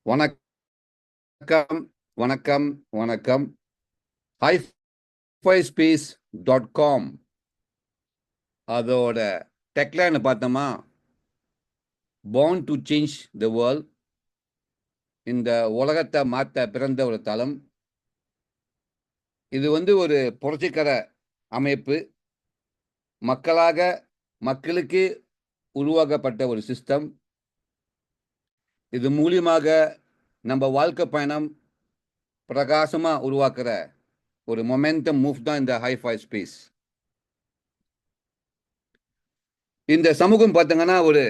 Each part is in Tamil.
வணக்கம் வணக்கம் வணக்கம். highfyspace.com அதோட டெக்லைன் பார்த்தோமா, born to change the world. இந்த உலகத்தை மாற்ற பிறந்த ஒரு தளம். இது ஒரு புரட்சிகர அமைப்பு. மக்களுக்கு உருவாக்கப்பட்ட ஒரு சிஸ்டம். இது மூலியமாக நம்ம வாழ்க்கை பயணம் பிரகாசமா உருவாக்குற ஒரு மொமெண்டம் மூவ் தான் இந்த ஹைஃபை ஸ்பேஸ். இந்த சமூகம் பார்த்தீங்கன்னா ஒரு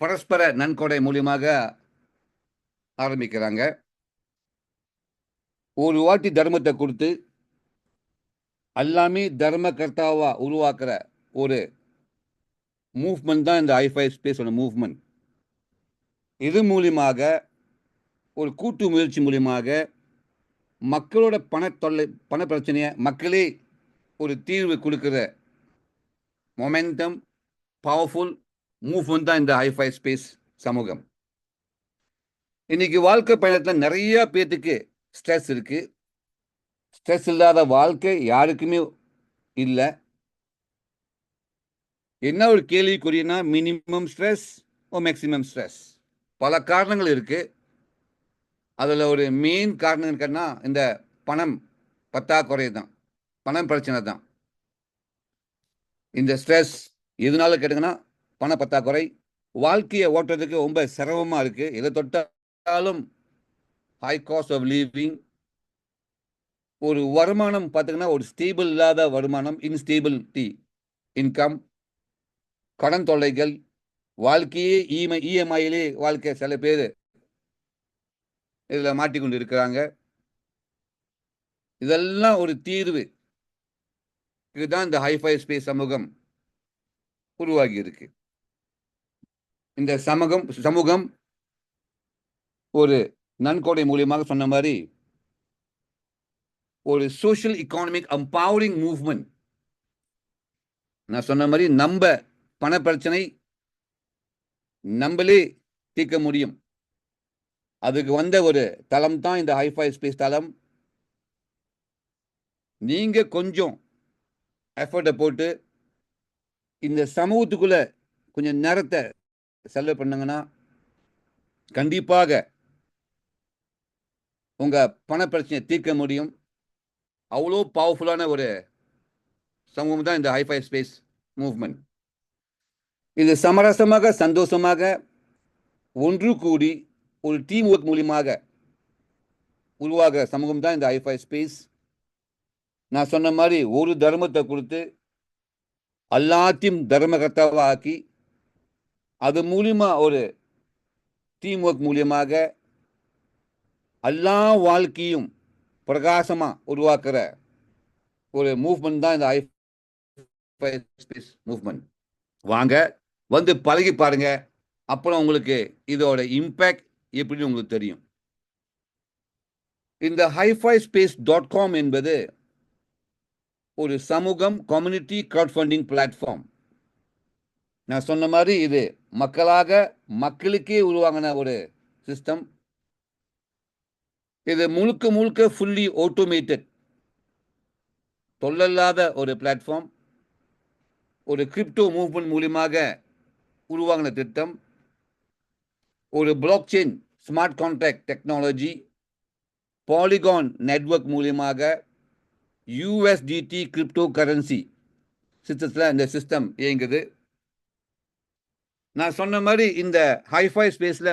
பரஸ்பர நன்கொடை மூலியமாக ஆரம்பிக்கிறாங்க. ஒரு வாட்டி தர்மத்தை கொடுத்து எல்லாமே தர்ம கர்த்தாவா உருவாக்குற ஒரு மூவ்மெண்ட் தான் இந்த ஹைஃபை ஸ்பேஸோட மூவ்மெண்ட். இது மூலியமாக ஒரு கூட்டு முயற்சி மூலியமாக மக்களோட பண பிரச்சனையை மக்களே ஒரு தீர்வு கொடுக்கிற மொமெண்டம் பவர்ஃபுல் மூவ்மெண்ட் தான் இந்த ஹைஃபை ஸ்பேஸ் சமூகம். இன்னைக்கு வாழ்க்கை பயணத்தில் நிறைய பேத்துக்கு ஸ்ட்ரெஸ் இருக்கு. ஸ்ட்ரெஸ் இல்லாத வாழ்க்கை யாருக்குமே இல்லை. என்ன ஒரு கேள்விக்குறினா, மினிமம் ஸ்ட்ரெஸ் மேக்சிமம் ஸ்ட்ரெஸ். பல காரணங்கள் இருக்கு. அதில் ஒரு மெயின் காரணம் இருக்குன்னா இந்த பணம் பற்றாக்குறை தான், பணம் பிரச்சனை தான். இந்த ஸ்ட்ரெஸ் எதனால கேட்டுங்கன்னா பண பற்றாக்குறை. வாழ்க்கையை ஓட்டுறதுக்கு ரொம்ப சிரமமாக இருக்கு. எதை தொட்டாலும் ஹை காஸ்ட் ஆஃப் லிவிங். ஒரு வருமானம் பார்த்தீங்கன்னா ஒரு ஸ்டேபிள் இல்லாத வருமானம், இன்ஸ்டேபிலிட்டி இன்கம், கடன் தொல்லைகள், வாழ்க்கையே இஎம்ஐயிலே வாழ்க்கை. சில பேர் இதில் மாட்டிக்கொண்டு இருக்கிறாங்க. இதெல்லாம் ஒரு தீர்வு. இதுதான் இந்த ஹைஃபை ஸ்பேஸ் சமூகம் உருவாகி இருக்கு. இந்த சமூகம் ஒரு நன்கொடை மூலியமாக சொன்ன மாதிரி ஒரு சோஷியல் எக்கானமிக் எம்பவரிங் மூவ்மெண்ட். நான் சொன்ன மாதிரி நம்ம பண பிரச்சனை நம்மளே தீர்க்க முடியும். அதுக்கு வந்த ஒரு தளம் தான் இந்த ஹைஃபை ஸ்பேஸ் தளம். நீங்க கொஞ்சம் எஃபர்ட்டை போட்டு இந்த சமூகத்துக்குள்ள கொஞ்சம் நேரத்தை செலவு பண்ணுங்கன்னா கண்டிப்பாக உங்க பண பிரச்சனையை தீர்க்க முடியும். அவ்வளோ பவர்ஃபுல்லான ஒரு சமூகம் தான் இந்த ஹைஃபை ஸ்பேஸ் மூவ்மெண்ட். இது சமரசமாக சந்தோஷமாக ஒன்று கூடி ஒரு டீம் ஒர்க் மூலியமாக உருவாக சமூகம் தான் இந்த ஹைஃபை ஸ்பேஸ். நான் சொன்ன மாதிரி ஒரு தர்மத்தை கொடுத்து எல்லாத்தையும் தர்மகர்த்தாவா ஆக்கி அது மூலியமா ஒரு டீம் ஒர்க் மூலியமாக எல்லா வாழ்க்கையும் பிரகாசமா உருவாக்குற ஒரு மூவ்மெண்ட் தான் இந்த ஹைஃபை ஸ்பேஸ் மூவ்மெண்ட். வாங்க வந்து பழகி பாருங்க. அப்புறம் உங்களுக்கு இதோட இம்பேக்ட் எப்படின்னு உங்களுக்கு தெரியும். இந்த highfyspace.com என்பது ஒரு சமூகம், கம்யூனிட்டி கிரவுட் ஃபண்டிங் பிளாட்ஃபார்ம். நான் சொன்ன மாதிரி இது மக்களுக்கே உருவாங்கின ஒரு சிஸ்டம். இது முழுக்க ஃபுல்லி ஆட்டோமேட்டட், தொல்லல்லாத ஒரு பிளாட்ஃபார்ம். ஒரு கிரிப்டோ மூவ்மெண்ட் மூலியமாக உருவாங்கின திட்டம். ஒரு block chain smart contract technology, polygon network மூலியமாக USDT கிரிப்டோ கரன்சி சிஸ்டத்தில் இந்த சிஸ்டம் இயங்குது. நான் சொன்ன மாதிரி இந்த ஹைஃபை ஸ்பேஸில்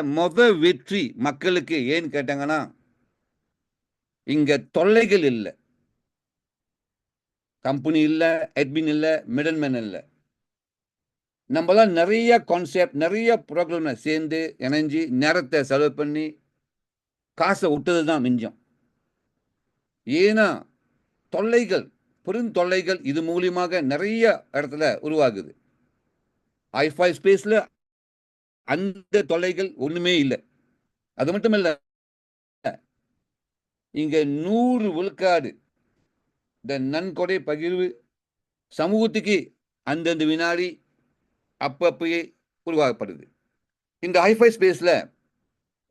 வெற்றி மக்களுக்கு ஏன்னு கேட்டாங்கன்னா, இங்க தொல்லைகள் இல்லை, கம்பெனி இல்லை, அட்மின் இல்லை, மிடல்மேன் இல்லை. நம்மளாம் நிறைய கான்செப்ட், நிறைய ப்ரோக்ராம் சேர்ந்து இணைஞ்சு நேரத்தை செலவு பண்ணி காசை விட்டது தான் மிஞ்சம். ஏன்னா பெருந்தொல்லைகள் இது மூலியமாக நிறைய இடத்துல உருவாகுது. ஹைஃபை ஸ்பேஸ்ல அந்த தொல்லைகள் ஒண்ணுமே இல்லை. அது மட்டும் இல்ல, இங்க 100 விழுக்காடு இந்த நன்கொடை பகிர்வு சமூகத்துக்கு அந்தந்த வினாடி அப்பப்பயே உருவாக்கப்படுது. இந்த ஹைஃபை ஸ்பேஸ்ல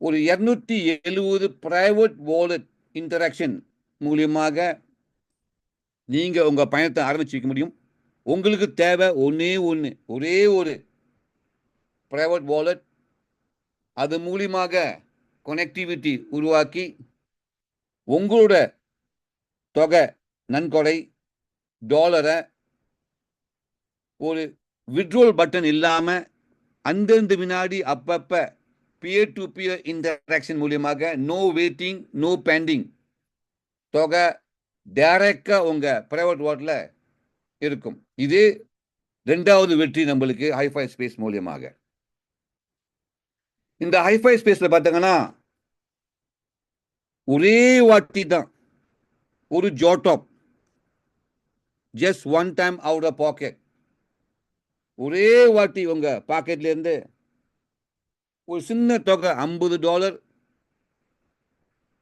ஒரு 270 பிரைவேட் வாலெட் இன்டராக்ஷன் மூலியமாக நீங்க உங்க பயணத்தை ஆரம்பிச்சு வைக்க முடியும். உங்களுக்கு தேவை ஒரே ஒரு பிரைவேட் வாலெட். அது மூலியமாக கனெக்டிவிட்டி உருவாக்கி உங்களோட தொகை நன்கொடை டாலரை ஒரு விட்ரோல் பட்டன் இல்லாம அந்தந்த வினாடி அப்பப்ப பியர் டு பியர் இன்டராக்ஷன் மூலியமாக நோ வெயிட்டிங் நோ பெண்டிங் தொகை டைரக்டா உங்க பிரைவேட் வாலெட்ல இருக்கும். இது 2வது வெற்றி நம்மளுக்கு ஹைஃபை ஸ்பேஸ் மூலியமாக. இந்த ஹைஃபை ஸ்பேஸ்ல பார்த்தீங்கன்னா ஒரே வாட்டி தான் ஒரு ஜாடாப், just one time out of pocket, ஒரே வாட்டி உங்க பாக்கெட்ல இருந்து ஒரு சின்ன தொகை $50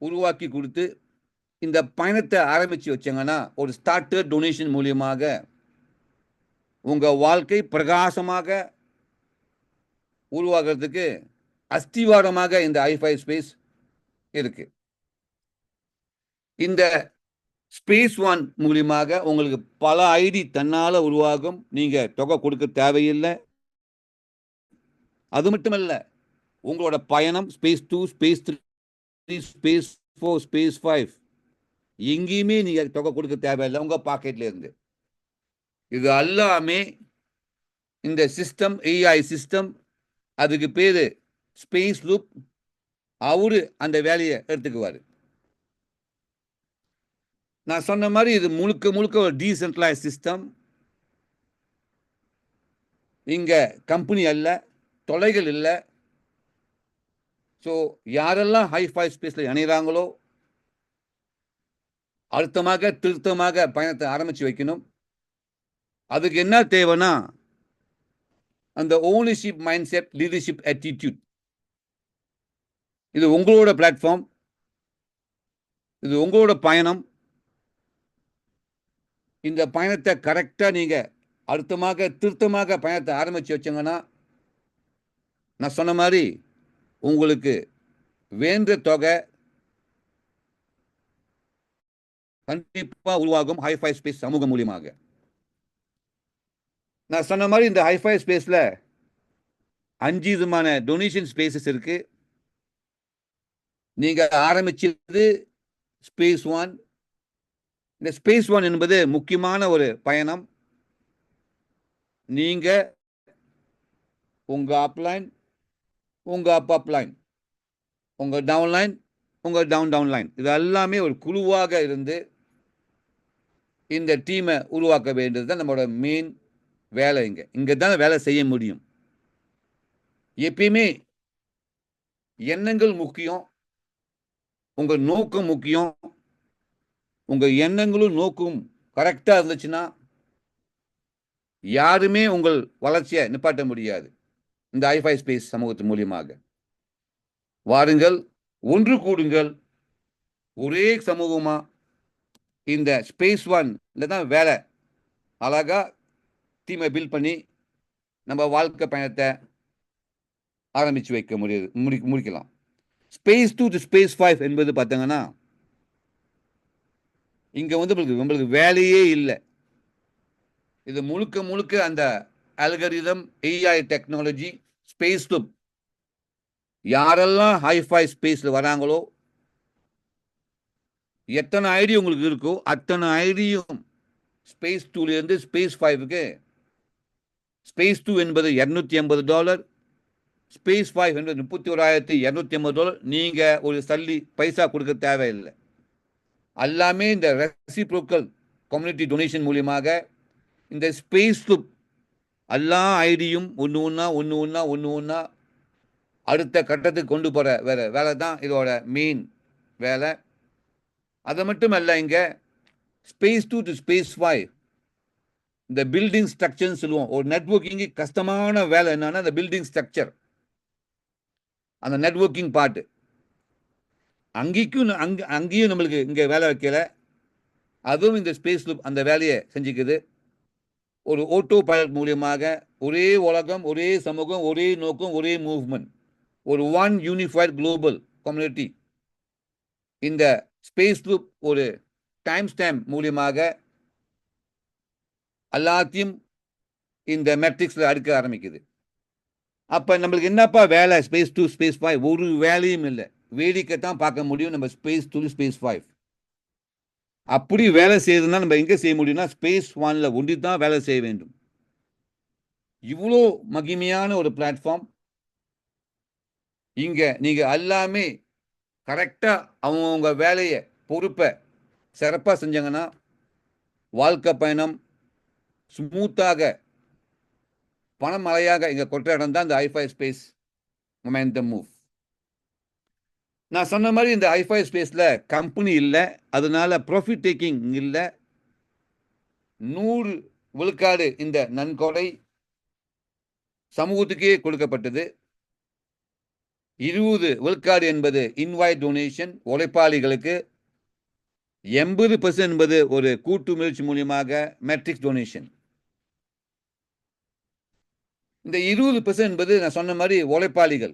உருவாக்கி கொடுத்து இந்த பயணத்தை ஆரம்பிச்சு வச்சாங்கன்னா ஒரு ஸ்டார்டர் டொனேஷன் மூலியமாக உங்க வாழ்க்கை பிரகாசமாக உருவாகிறதுக்கு அஸ்திவாரமாக இந்த ஹைஃபை ஸ்பேஸ் இருக்கு. இந்த ஸ்பேஸ் ஒன் மூலியமாக உங்களுக்கு பல ஐடி தன்னால உருவாகும். நீங்க தொகை கொடுக்க தேவையில்லை. அது மட்டுமல்ல, உங்களோட பயணம் ஸ்பேஸ் 2, ஸ்பேஸ் 3, ஸ்பேஸ் 4, ஸ்பேஸ் 5 எங்கேயுமே நீங்க தொகை கொடுக்க தேவையில்லை உங்க பாக்கெட்ல இருந்து. இது எல்லாமே இந்த சிஸ்டம், ஏஐ சிஸ்டம், அதுக்கு பேரு ஸ்பேஸ் லூப், அவரு அந்த வேலையை எடுத்துக்குவாரு. நான் சொன்ன மாதிரி இது முழுக்க முழுக்க ஒரு டீசென்ட்ரலைஸ் சிஸ்டம். இங்க கம்பெனி அல்ல, தொலைகள் இல்லை. ஸோ யாரெல்லாம் ஹைஃபை ஸ்பேஸ்ல இணைகிறாங்களோ அழுத்தமாக திருத்தமாக பயணத்தை ஆரம்பிச்சு வைக்கணும். அதுக்கு என்ன தேவைன்னா அந்த ownership mind set, leadership attitude. இது உங்களோட பிளாட்ஃபார்ம், இது உங்களோட பயணம். இந்த பயணத்தை கரெக்டா நீங்க அழுத்தமாக திருத்தமாக பயணத்தை ஆரம்பிச்சு வச்சீங்கன்னா நான் சொன்ன மாதிரி உங்களுக்கு வேண்ட தொகை கண்டிப்பா உருவாகும் ஹைஃபை ஸ்பேஸ் சமூகம் மூலியமாக. நான் சொன்ன மாதிரி இந்த ஹைஃபை ஸ்பேஸ்ல 5 விதமான டொனேஷன் ஸ்பேசஸ் இருக்கு. நீங்க ஆரம்பிச்சது ஸ்பேஸ் ஒன். இந்த ஸ்பேஸ் ஒன் என்பது முக்கியமான ஒரு பயணம். நீங்க உங்க அப்லைன், உங்க அப்லைன், உங்க டவுன்லைன், உங்க டவுன்லைன், இது எல்லாமே ஒரு குழுவாக இருந்து இந்த டீமை உருவாக்க வேண்டியது தான் நம்மளோட மெயின் வேலை. இங்க தான் வேலை செய்ய முடியும். எப்பயுமே எண்ணங்கள் முக்கியம், உங்க நோக்கம் முக்கியம். உங்க எண்ணங்களும் நோக்கும் கரெக்டா இருந்துச்சுன்னா யாருமே உங்கள் வளர்ச்சியை நிப்பாட்ட முடியாது. இந்த ஹைஃபை ஸ்பேஸ் சமூகத்தின் மூலியமாக வாருங்கள், ஒன்று கூடுங்கள், ஒரே சமூகமா இந்த ஸ்பேஸ் ஒன் தான் வேலை அழகா டீமை பில்ட் பண்ணி நம்ம வாழ்க்கை பயணத்தை ஆரம்பிச்சு வைக்க முடிக்கலாம். ஸ்பேஸ் 2 to ஸ்பேஸ் 5 என்பது பார்த்தீங்கன்னா இங்க உங்களுக்கு வேலையே இல்லை. இது முழுக்க முழுக்க அந்த algorithm, AI technology, space loop. யாரெல்லாம் ஹைஃபை ஸ்பேஸ்ல வராங்களோ எத்தனை ஐடி உங்களுக்கு இருக்கோ அத்தனை ஐடியும் ஸ்பேஸ் 2ல இருந்து ஸ்பேஸ் 5க்கு. ஸ்பேஸ் 2 என்பது $250, ஸ்பேஸ் 5 என்பது $31,250. நீங்க ஒரு சல்லி பைசா கொடுக்க தேவையில்லை. எல்லாமே இந்த ரெசிப்ரோக்கல் கம்யூனிட்டி டொனேஷன் மூலியமாக இந்த ஸ்பேஸ் லூப் எல்லா ஐடியும் ஒன்று ஒன்றா அடுத்த கட்டத்துக்கு கொண்டு போற வேலை தான் இதோட மெயின் வேலை. அது மட்டும் அல்ல, இங்க ஸ்பேஸ் 2 to ஸ்பேஸ் 5 இந்த பில்டிங் ஸ்ட்ரக்சர்னு சொல்லுவோம். ஒரு நெட்வொர்க்கிங் கஷ்டமான வேலை என்னன்னா இந்த பில்டிங் ஸ்ட்ரக்சர், அந்த நெட்வொர்க்கிங் பார்ட். அங்கேயும் நம்மளுக்கு இங்க வேலை வைக்கல, அதுவும் இந்த ஸ்பேஸ் லூப் அந்த வேலையை செஞ்சுக்குது. ஒரு ஆட்டோ பைலட் மூலியமாக ஒரே உலகம், ஒரே சமூகம், ஒரே நோக்கம், ஒரே மூவ்மெண்ட், ஒரு ஒன் யூனிஃபைட் குளோபல் கம்யூனிட்டி இந்த ஸ்பேஸ் குரூப் ஒரு டைம் ஸ்டாம்ப் மூலியமாக எல்லாத்தையும் இந்த மெட்ரிக்ஸில் அடுக்க ஆரம்பிக்குது. அப்போ நம்மளுக்கு என்னப்பா வேலை ஸ்பேஸ் 2 ஸ்பேஸ் 5? ஒரு வேலையும் இல்லை. வேடிக்கை தான் பார்க்க முடியும் நம்ம ஸ்பேஸ் 2 ஸ்பேஸ் 5. அப்படி வேலை செய்யறதுன்னா நம்ம எங்கே செய்ய முடியும்னா ஸ்பேஸ் 1ல ஒண்டி தான் வேலை செய்ய வேண்டும். இவ்வளோ மகிமையான ஒரு பிளாட்ஃபார்ம். இங்க நீங்க எல்லாமே கரெக்டா அவங்கவுங்க வேலையை பொறுப்பை சிறப்பாக செஞ்சாங்கன்னா வாழ்க்கை பயணம் ஸ்மூத்தாக பணமழையாக இங்கே கொட்ட இடம் தான் இந்த i5 ஸ்பேஸ் மொமெண்டம் மூவ். நான் சொன்ன மாதிரி இந்த i5 ஸ்பேஸில் கம்பெனி இல்லை, அதனால ப்ராஃபிட் டேக்கிங் இல்லை. 100 விழுக்காடு இந்த நன்கொடை சமூகத்துக்கே கொடுக்கப்பட்டது. 20 விழுக்காடு என்பது இன்வைட் டொனேஷன் உழைப்பாளிகளுக்கு, 80% என்பது ஒரு கூட்டு முயற்சி மூலியமாக மேட்ரிக்ஸ் டொனேஷன். இந்த 20% என்பது நான் சொன்ன மாதிரி உழைப்பாளிகள்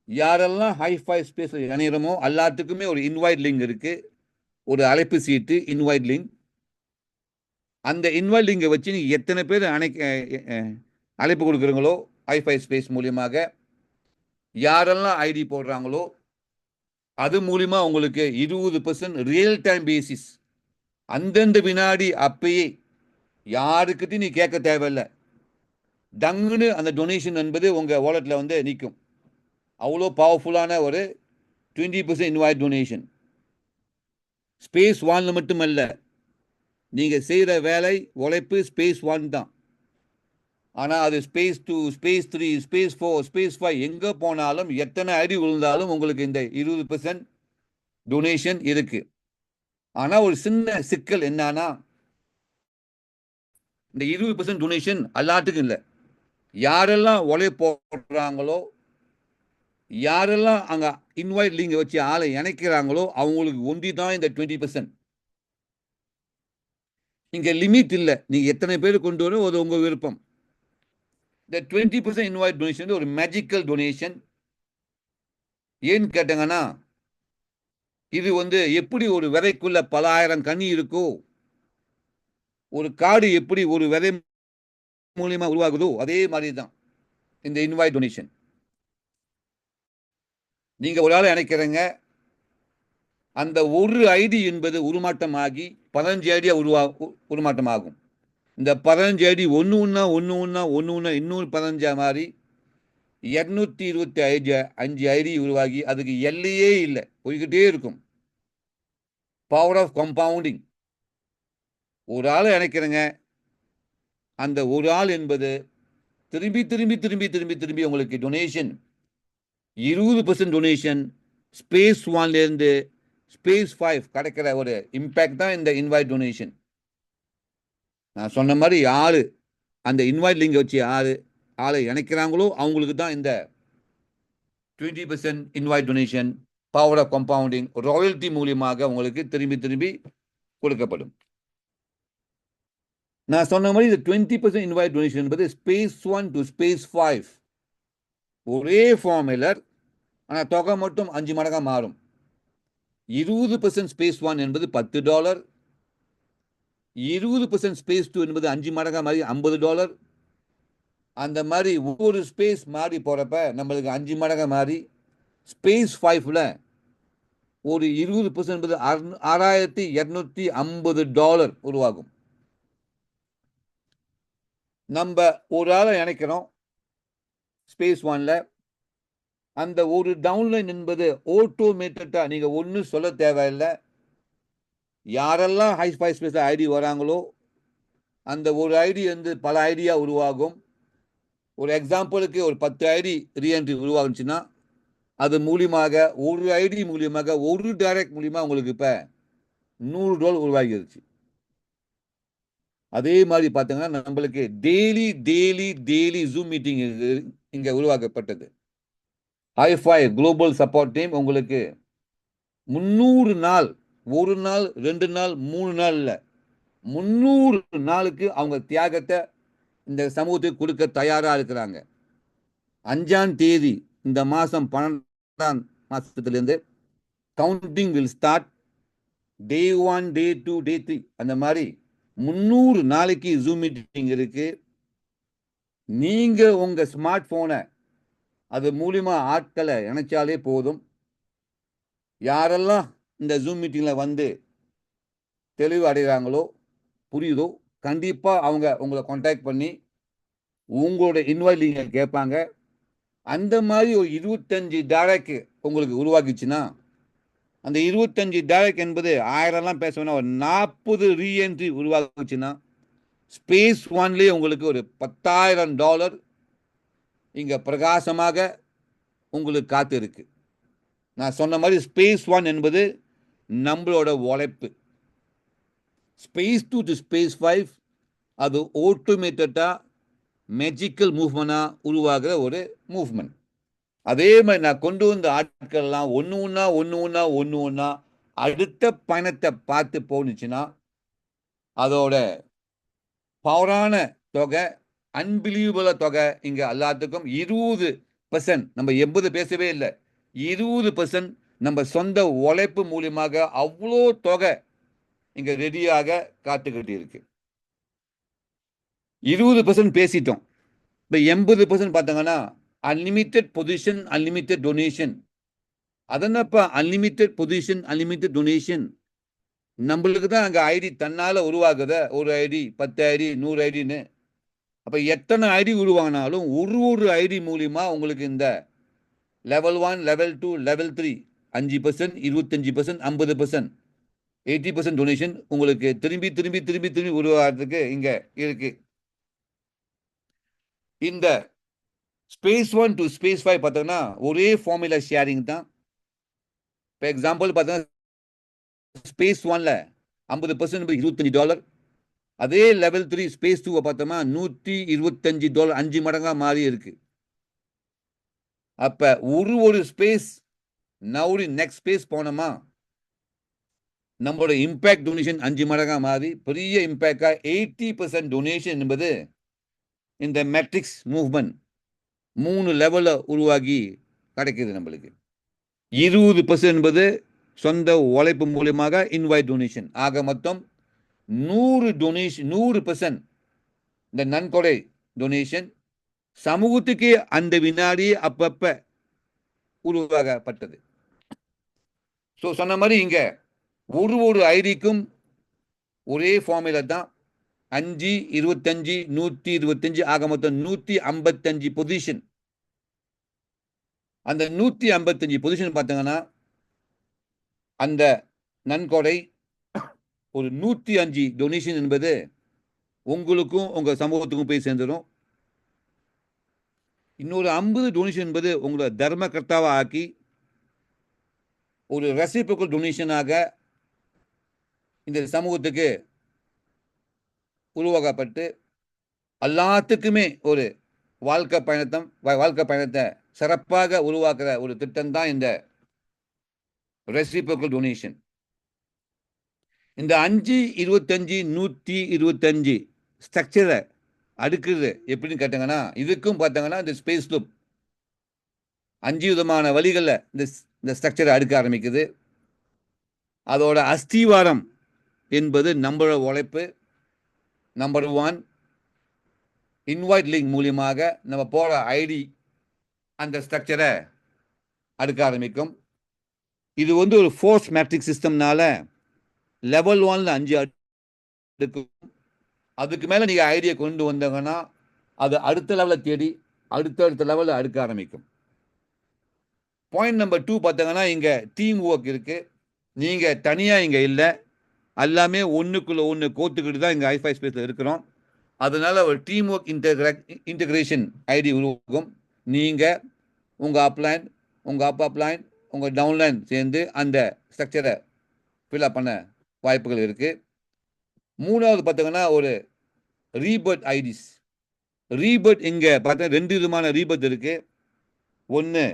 யாரெல்லாம் i5 ஸ்பேஸ் இணையறமோ எல்லாத்துக்குமே ஒரு இன்வைட் லிங்க் இருக்கு, ஒரு அழைப்பு சீட்டு இன்வைட் லிங்க். அந்த இன்வைட் லிங்கை வச்சு நீங்க எத்தனை பேர் அழைப்பு கொடுக்குறீங்களோ i5 ஸ்பேஸ் மூலியமாக, யாரெல்லாம் ஐடி போடுறாங்களோ அது மூலியமா உங்களுக்கு 20% ரியல் டைம் பேசிஸ் அந்தந்த வினாடி அப்பயே யாருக்கிட்டையும் நீ கேட்க தேவையில்லை, டங்குன்னு அந்த டொனேஷன் என்பது உங்க வாலெட்ல வந்து நிற்கும். அவ்வளோ பவர்ஃபுல்லான ஒரு 20% இன்வைட் டொனேஷன். ஸ்பேஸ் 1ல மட்டுமல்ல, நீங்க செய்யற வேலை உழைப்பு ஸ்பேஸ் 1 தான். ஆனால் அது ஸ்பேஸ் 2 ஸ்பேஸ் 3 ஸ்பேஸ் 4 ஸ்பேஸ் 5 எங்கே போனாலும் எத்தனை ஐடி விழுந்தாலும் உங்களுக்கு இந்த 20% டொனேஷன் இருக்கு. ஆனால் ஒரு சின்ன சிக்கல் என்னன்னா, இந்த 20% டொனேஷன் எல்லாத்துக்கும் இல்லை. யாரெல்லாம் உழைப்பு போடுறாங்களோ, யாரெல்லாம் அங்கே இன்வைட் லிங்க் வச்சு ஆளை இணைக்கிறாங்களோ அவங்களுக்கு ஒண்டி தான் இந்த 20%. இங்கே லிமிட் இல்லை, நீங்கள் எத்தனை பேர் கொண்டு வரும் அது உங்கள் விருப்பம். இந்த 20% இன்வைட் டொனேஷன் ஒரு மேஜிக்கல் டொனேஷன். ஏன்னு கேட்டாங்கன்னா, இது வந்து எப்படி ஒரு விதைக்குள்ள பல ஆயிரம் கனி இருக்கோ, ஒரு காடு எப்படி ஒரு விதை மூலியமா உருவாகுதோ அதே மாதிரி தான் இந்த இன்வைட் டொனேஷன். நீங்க ஒரு ஆளை இணைக்கிறீங்க, அந்த ஒரு ஐடி என்பது உருமாற்றமாகி 15 ஐடியா உருமாற்றமாகும். இந்த 15 ஐடி ஒன்று இன்னொரு 15 மாதிரி 225 ஐடி உருவாகி அதுக்கு எல்லையே இல்லை, போய்கிட்டே இருக்கும். Power of compounding. ஒரு ஆளை இணைக்கிறேங்க, அந்த ஒரு ஆள் என்பது திரும்பி திரும்பி திரும்பி திரும்பி திரும்பி உங்களுக்கு டொனேஷன் 20% டொனேஷன் ஸ்பேஸ் 1லேருந்து ஸ்பேஸ் 5 கிடைக்கிற ஒரு இம்பேக்ட் தான் இந்த இன்வைட் டொனேஷன். நான் சொன்ன மாதிரி யாரு அந்த இன்வைட் லிங்கை வச்சு ஆளை இணைக்கிறாங்களோ அவங்களுக்கு தான் இந்த 20% invite donation power of compounding royalty மூலியமாக உங்களுக்கு திரும்பி திரும்பி கொடுக்கப்படும். நான் சொன்ன மாதிரி இந்த 20% இன்வைட் டொனேஷன் என்பது ஸ்பேஸ் 1 டு ஸ்பேஸ் 5 ஒரே ஃபார்முலர், ஆனால் தொகை மட்டும் 5 மடங்காக மாறும். 20% ஸ்பேஸ் 1 என்பது $10, 20% ஸ்பேஸ் 2 என்பது 5 மடங்காக மாறி $50. அந்த மாதிரி ஒவ்வொரு ஸ்பேஸ் மாறி போகிறப்ப நம்மளுக்கு 5 மடங்காக மாறி ஸ்பேஸ் 5ல ஒரு 20% என்பது $6250 உருவாகும். நம்ம ஒரு ஆளை இணைக்கிறோம் ஸ்பேஸ் 1ல, அந்த ஒரு டவுன்லைன் என்பது ஆட்டோமேட்டடா நீங்க ஒன்றும் சொல்ல தேவையில்லை. யாரெல்லாம் i5 ஸ்பேஸ் ஐடி வராங்களோ அந்த ஒரு ஐடி வந்து பல ஐடியா உருவாகும். ஒரு எக்ஸாம்பிளுக்கு ஒரு 10 ஐடி ரீஎன்ட்ரி உருவாகுச்சுன்னா அது மூலியமாக ஒரு ஐடி மூலியமாக ஒரு டைரக்ட் மூலியமா உங்களுக்கு இப்போ $100 உருவாகிருச்சு. அதே மாதிரி பார்த்தீங்கன்னா நம்மளுக்கு டெய்லி ஜூம் மீட்டிங் இங்கே உருவாக்கப்பட்டது. i5 குளோபல் சப்போர்ட் டீம் உங்களுக்கு 300 நாள், ஒரு நாள் 2 நாள் 3 நாள் இல்லை, 300 நாளுக்கு அவங்க தியாகத்தை இந்த சமூகத்துக்கு கொடுக்க தயாராக இருக்கிறாங்க. 5ஆம் தேதி இந்த மாதம் 12ஆம் மாதத்துலேருந்து கவுண்டிங் வில் ஸ்டார்ட். டே 1, டே 2, டே 3 அந்த மாதிரி 300 நாளைக்கு ஜூம் மீட்டிங் இருக்கு. நீங்க உங்க ஸ்மார்ட் போனை அது மூலியமா ஆட்களை இணைச்சாலே போதும். யாரெல்லாம் இந்த ஜூம் மீட்டிங்ல வந்து தெளிவு அடைகிறாங்களோ, புரியுதோ, கண்டிப்பா அவங்க உங்களை கான்டாக்ட் பண்ணி உங்களோட இன்வாய்ஸ் நீங்க கேட்பாங்க. அந்த மாதிரி ஒரு 25 டைரக்ட் உங்களுக்கு உருவாக்கிச்சுன்னா, அந்த 25 டைரக்ட் என்பது 1000 பேச வேணா, ஒரு 40 ரீஎன்ட்ரி உருவாக்குச்சுன்னா, ஸ்பேஸ் ஒன்லேயே உங்களுக்கு ஒரு $10,000 இங்க பிரகாசமாக உங்களுக்கு காத்து இருக்கு. நான் சொன்ன மாதிரி ஸ்பேஸ் ஒன் என்பது நம்மளோட உழைப்பு. ஸ்பேஸ் 2 டு ஸ்பேஸ் 5 அது ஆட்டோமேட்டடா மேஜிக்கல் மூவ்மெண்டா உருவாகிற ஒரு மூவ்மெண்ட். அதே மாதிரி நான் கொண்டு வந்த ஆட்கள்லாம் ஒன்று ஒன்றா அடுத்த பயணத்தை பார்த்து போனுச்சுன்னா அதோட பவரான தொகை, அன்பிலீவபிள் தொகை இங்க எல்லாத்துக்கும் 20%. நம்ம 80 பேசவே இல்லை, 20% நம்ம சொந்த உழைப்பு மூலியமாக அவ்வளோ தொகை இங்க ரெடியாக காத்துக்கிட்டு இருக்கு. 20% பேசிட்டோம். இப்போ 80% பார்த்தாங்கன்னா அன்லிமிட்டெட் பொசிஷன், அன்லிமிட்டெட் டொனேஷன். அதனப்பா அன்லிமிட்டெட் பொசிஷன், அன்லிமிட்டெட் டொனேஷன். நம்மளுக்கு தான் அங்கே ஐடி தன்னால உருவாகுத. ஒரு ஐடி, 10 ஐடி, 100 ஐடின்னு. அப்போ எத்தனை ஐடி உருவானாலும் ஒரு ஐடி மூலியமா உங்களுக்கு இந்த லெவல் 1, லெவல் 2, லெவல் 3 5%, 25%, 50%, 80% டொனேஷன் உங்களுக்கு திரும்பி திரும்பி திரும்பி திரும்பி உருவாகிறதுக்கு இங்க இருக்கு. இந்த ஸ்பேஸ் 1 டு ஸ்பேஸ் 5 பார்த்தோம்னா ஒரே ஃபார்முலா ஷேரிங் தான். இப்போ எக்ஸாம்பிள் பார்த்தோன்னா ஸ்பேஸ் 1ல 50% $25. அதே லெவல் 3 ஸ்பேஸ் 2 பார்த்தோம்னா $125, 5 மடங்கா மாறி இருக்கு. அப்ப ஒரு ஸ்பேஸ் நவுரி நெக்ஸ்ட் ஸ்பேஸ் போனோமா நம்மளோட இம்பாக்ட் டொனேஷன் 5 மடங்கா மாறி பெரிய இம்பாக்டா 80% டொனேஷன் என்பது இந்த மேட்ரிக்ஸ் மூவ்மெண்ட் 3 லெவல்ல உருவாகி கிடைக்குது நம்மளுக்கு. 20% என்பது சொந்த உழைப்பு மூலியமாக இன்வைட் டொனேஷன். ஆக மொத்தம் 100 டொனேஷன், 100% இந்த நன்கொடை டொனேஷன் சமூகத்துக்கே அந்த வினாடி அப்பப்ப உருவாகப்பட்டது. ஸோ சொன்ன மாதிரி இங்க ஒரு ஐடிக்கும் ஒரே ஃபார்முலா தான். 5, 25, 125 ஆக மொத்தம் 155 பொசிஷன். அந்த 155 பொசிஷன் பார்த்தீங்கன்னா அந்த நன்கொடை ஒரு 105 டொனேஷன் என்பது உங்களுக்கும் உங்க சமூகத்துக்கும் போய் சேர்ந்துடும். இன்னொரு 50 டொனேஷன் என்பது உங்களை தர்ம கர்த்தாவா ஆக்கி ஒரு ரெசிப்ரோக்கல் டொனேஷனாக இந்த சமூகத்துக்கு உருவாக்கப்பட்டு எல்லாத்துக்குமே ஒரு வாழ்க்கை பயணத்தை சிறப்பாக உருவாக்குற ஒரு திட்டம் தான் இந்த ரெசிப்ரோக்கல் டொனேஷன். இந்த 5, 25, 125 ஸ்ட்ரக்சரை அடுக்குது எப்படின்னு கேட்டாங்கன்னா இதுக்கும் பார்த்தாங்கன்னா இந்த ஸ்பேஸ் லூப் 5 விதமான வழிகளில் இந்த ஸ்ட்ரக்சரை அடுக்க ஆரம்பிக்குது. அதோட அஸ்திவாரம் என்பது நம்மளோட உழைப்பு. நம்பர் 1 இன்வைட் லிங்க் மூலியமாக நம்ம போற ஐடி அந்த ஸ்ட்ரக்சரை அடுக்க ஆரம்பிக்கும். இது ஒரு ஃபோர்ஸ் மேட்ரிக்ஸ் சிஸ்டம்னால லெவல் 1ல 5 அடுக்கும். அதுக்கு மேல நீங்க ஐடியா கொண்டு வந்தாங்கன்னா அது அடுத்த லெவலை தேடி அடுத்த லெவலில் அடுக்க ஆரம்பிக்கும். பாயிண்ட் நம்பர் 2 பார்த்தாங்கன்னா இங்க டீம் ஒர்க் இருக்கு. நீங்க தனியா இங்க இல்லை, எல்லாமே ஒன்றுக்குள்ள ஒன்று கோத்துக்கிட்டு தான் இங்கே ஹைஃபை ஸ்பேஸில் இருக்கிறோம். அதனால ஒரு டீம் ஒர்க் இன்டகிரேஷன் ஐடி உருவாகும். நீங்கள் உங்கள் அப்லைன், உங்கள் அப் அப்லைன், உங்கள் டவுன்லைன் சேர்ந்து அந்த ஸ்ட்ரக்சரை ஃபில்அப் பண்ண வாய்ப்புகள் இருக்குது. 3வது பார்த்தீங்கன்னா ஒரு ரீபர்த் ஐடிஸ். ரீபர்த் இங்கே பார்த்தா 2 விதமான ரீபர்த் இருக்குது. ஒன்று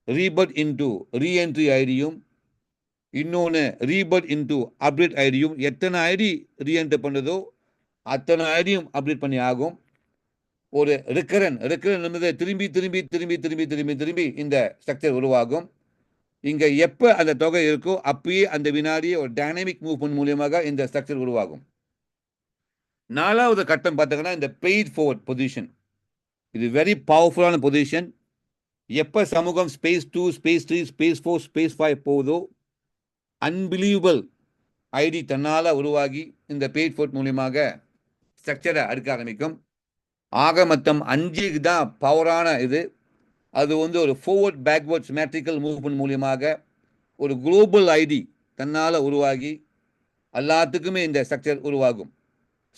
ரீபர்த் இன்டு ரீஎன்ட்ரி ஐடியும், இன்னொன்று ரீபர்த் இன்டு அப்டேட் ஐடியும். எத்தனை ஐடி ரீஎன்டர் பண்ணுறதோ அத்தனை ஐடியும் அப்டேட் பண்ணி ஆகும். ஒரு ரிக்கரன் என்பது திரும்பி திரும்பி திரும்பி திரும்பி திரும்பி திரும்பி இந்த ஸ்ட்ரக்சர் உருவாகும். இங்க எப்ப அந்த தொகை இருக்கோ அப்பயே அந்த வினாடியே ஒரு டைனமிக் மூவ்மெண்ட் மூலியமாக இந்த ஸ்ட்ரக்சர் உருவாகும். 4வது கட்டம் பார்த்தீங்கன்னா இந்த பெய்ட் ஃபார்வர்ட் பொசிஷன். இது வெரி பவர்ஃபுல்லான பொசிஷன். எப்ப சமூகம் ஸ்பேஸ் 2, ஸ்பேஸ் 3, ஸ்பேஸ் 4, ஸ்பேஸ் 5 போகுதோ அன்பிலீவபிள் ஐடி தன்னால உருவாகி இந்த பெய்ட் ஃபார்வர்ட் மூலியமாக ஸ்ட்ரக்சரை அடுக்க ஆரம்பிக்கும். ஆக மொத்தம் 5 தான் பவரான இது. அது வந்து ஒரு ஃபார்வர்ட் பேக்வர்ட் சிமெட்ரிக்கல் மூவ்மெண்ட் மூலியமாக ஒரு குளோபல் ஐடி தன்னால உருவாகி எல்லாத்துக்குமே இந்த ஸ்ட்ரக்சர் உருவாகும்.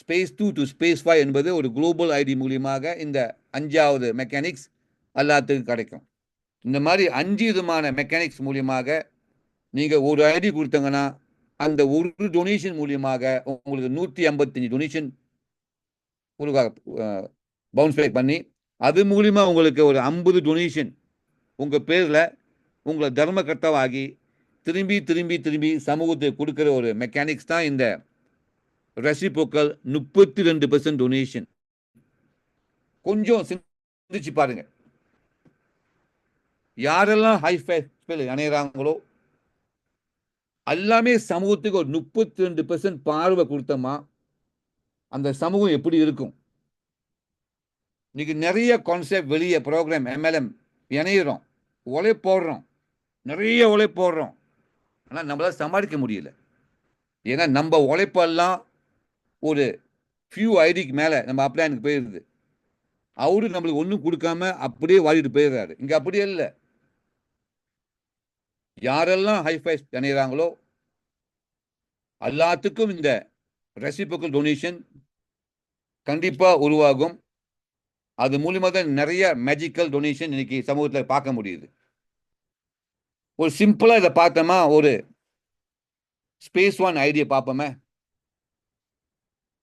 ஸ்பேஸ் 2 டு ஸ்பேஸ் 5 என்பது ஒரு குளோபல் ஐடி மூலியமாக இந்த 5வது மெக்கானிக்ஸ் எல்லாத்துக்கும் கிடைக்கும். இந்த மாதிரி 5 விதமான மெக்கானிக்ஸ் மூலியமாக நீங்க ஒரு ஐடி கொடுத்தங்கன்னா அந்த ஒரு டொனேஷன் மூலியமாக உங்களுக்கு 155 டொனேஷன் பவுன்ஸ் பேக் பண்ணி அது மூலியமா உங்களுக்கு ஒரு 50 டொனேஷன் உங்க பேர்ல உங்களை தர்மகர்த்தாவாகி திரும்பி திரும்பி திரும்பி சமூகத்துக்கு கொடுக்கிற ஒரு மெக்கானிக்ஸ் தான் இந்த ரெசிப்ரோக்கல் 32% டொனேஷன். கொஞ்சம் சிந்திச்சு பாருங்க. யாரெல்லாம் ஹைஃபை அணையிறாங்களோ எல்லாமே சமூகத்துக்கு ஒரு 32% பார்வை கொடுத்தோமா அந்த சமூகம் எப்படி இருக்கும்? இன்னைக்கு நிறைய கான்செப்ட் வெளியே ப்ரோக்ராம் MLM இணையிறோம், போடுறோம், நிறைய போடுறோம். ஆனால் நம்மளால சமாளிக்க முடியல. ஏன்னா நம்ம உழைப்பெல்லாம் ஒரு ஃபியூ ஐடிக்கு மேலே நம்ம அப்ளைனுக்கு போயிடுது. அவரு நம்மளுக்கு ஒன்றும் கொடுக்காம அப்படியே வாடிட்டு போயிடுறாரு. இங்க அப்படியே இல்லை. யாரெல்லாம் ஹைஃபை இணைகிறாங்களோ எல்லாத்துக்கும் இந்த ரெசிப்ரோக்கல் டொனேஷன் கண்டிப்பா உருவாகும். அது மூலியமா தான் நிறைய மேஜிக்கல் டொனேஷன் இன்னைக்கு சமூகத்தில் பார்க்க முடியுது. ஒரு சிம்பிளா இதை பார்த்தோமா, ஒரு ஸ்பேஸ் 1 ஐடியா பார்ப்போமே.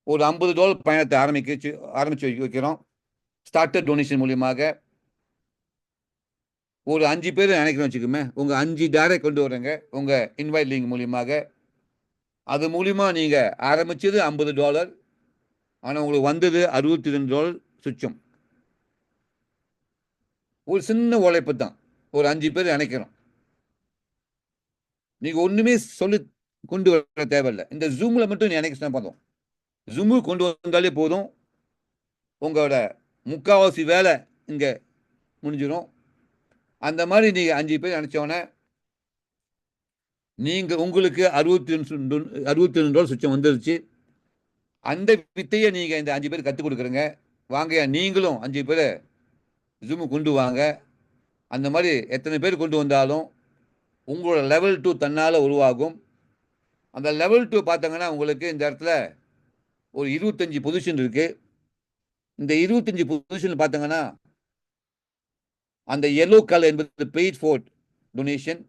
ஒரு $50 பயணத்தை ஆரம்பிச்சு வைக்கிறோம். ஸ்டார்டர் டொனேஷன் மூலியமாக ஒரு 5 பேர் நினைக்கிறோம் வச்சுக்கோமே. உங்க 5 டைரக்ட் கொண்டு வரங்க உங்க இன்வைட் லிங்க் மூலியமாக. அது மூலியமா நீங்க ஆரம்பிச்சது $50. ஆனா உங்களுக்கு வந்தது $62 சுச்சம். ஒரு சின்ன உழைப்பு தான். ஒரு 5 பேர் நினைக்கிறோம். நீங்க ஒண்ணுமே சொல்லி கொண்டு வர தேவையில்லை. இந்த ஜூம்ல மட்டும் நினைக்க போதும். ஜூமு கொண்டு வந்தாலே போதும். உங்களோட முக்காவாசி வேலை இங்க முடிஞ்சிடும். அந்த மாதிரி நீங்க 5 பேர் நினைச்சோன்னே நீங்க உங்களுக்கு $62 சுச்சம் வந்துருச்சு. அந்த வித்தையை நீங்க இந்த 5 பேர் கற்றுக் கொடுக்குறீங்க. வாங்க நீங்களும் 5 பேரை ஜூமு கொண்டு வாங்க. அந்த மாதிரி எத்தனை பேர் கொண்டு வந்தாலும் உங்களோட லெவல் 2 தன்னால உருவாகும். அந்த லெவல் 2 பார்த்தாங்கன்னா உங்களுக்கு இந்த இடத்துல ஒரு 25 பொசிஷன் இருக்கு. இந்த 25 பொசிஷன் பார்த்தாங்கன்னா அந்த yellow கலர் என்பது பெய்ட் ஃபார்வர்ட் டொனேஷன்.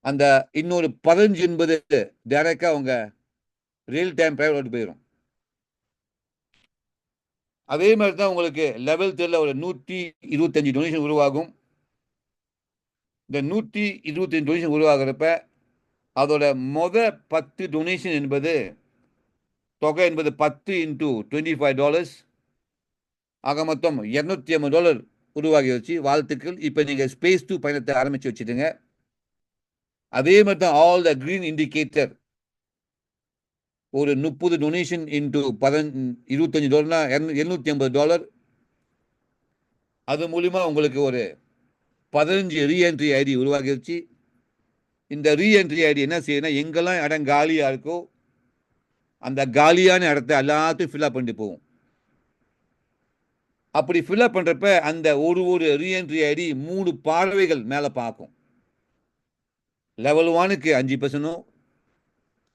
அந்த இன்னொரு 15 என்பது டைரக்டா உங்க ரியல் டைம் பிரைவேட் போயிடும். அதே மாதிரி தான் உங்களுக்கு லெவல் 3 ஒரு 125 டொனேஷன் உருவாகும். இந்த 125 டொனேஷன் உருவாகிறப்ப அதோட 10 டொனேஷன் என்பது தொகை என்பது 10 into $25. ஆக மொத்தம் $250 உருவாகி வச்சு வாழ்த்துக்கள். இப்போ நீங்க ஸ்பேஸ் 2 பயணத்தை ஆரம்பிச்சு வச்சுட்டுங்க. அதே மாதிரி தான் ஆல் த கிரீன் இண்டிகேட்டர் ஒரு 30 டொனேஷன் இன்டூ $25 $250. அது மூலியமா உங்களுக்கு ஒரு 15 ரீஎன்ட்ரி ஐடி உருவாகிருச்சு. இந்த ரீஎன்ட்ரி ஐடி என்ன செய்யணும், எங்கெல்லாம் இடம் காலியா இருக்கோ அந்த காலியான இடத்த எல்லாத்தையும் ஃபில்அப் பண்ணிட்டு போகும். அப்படி ஃபில்அப் பண்றப்ப அந்த ஒரு ரீஎன்ட்ரி ஐடி 3 பார்வைகள் மேல பார்க்கும். லெவல் 1க்கு 5%,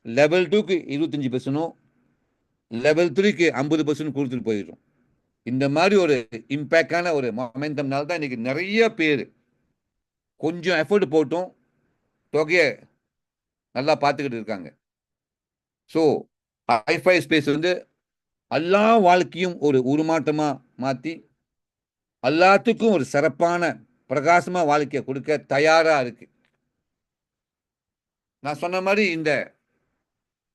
லெவல் 2க்கு 25%, லெவல் 3க்கு 50% கொடுத்துட்டு போயிடும். இந்த மாதிரி ஒரு இம்பேக்டான ஒரு மொமெண்டம்னால தான் இன்னைக்கு நிறைய பேர் கொஞ்சம் எஃபர்ட் போட்டும் தொகையை நல்லா பார்த்துக்கிட்டு இருக்காங்க. ஸோ ஹைஃபை ஸ்பேஸ் வந்து எல்லா வாழ்க்கையும் ஒரு உருமாற்றமா மாற்றி எல்லாத்துக்கும் ஒரு சிறப்பான பிரகாசமா வாழ்க்கையை கொடுக்க தயாரா இருக்கு. நான் சொன்ன மாதிரி இந்த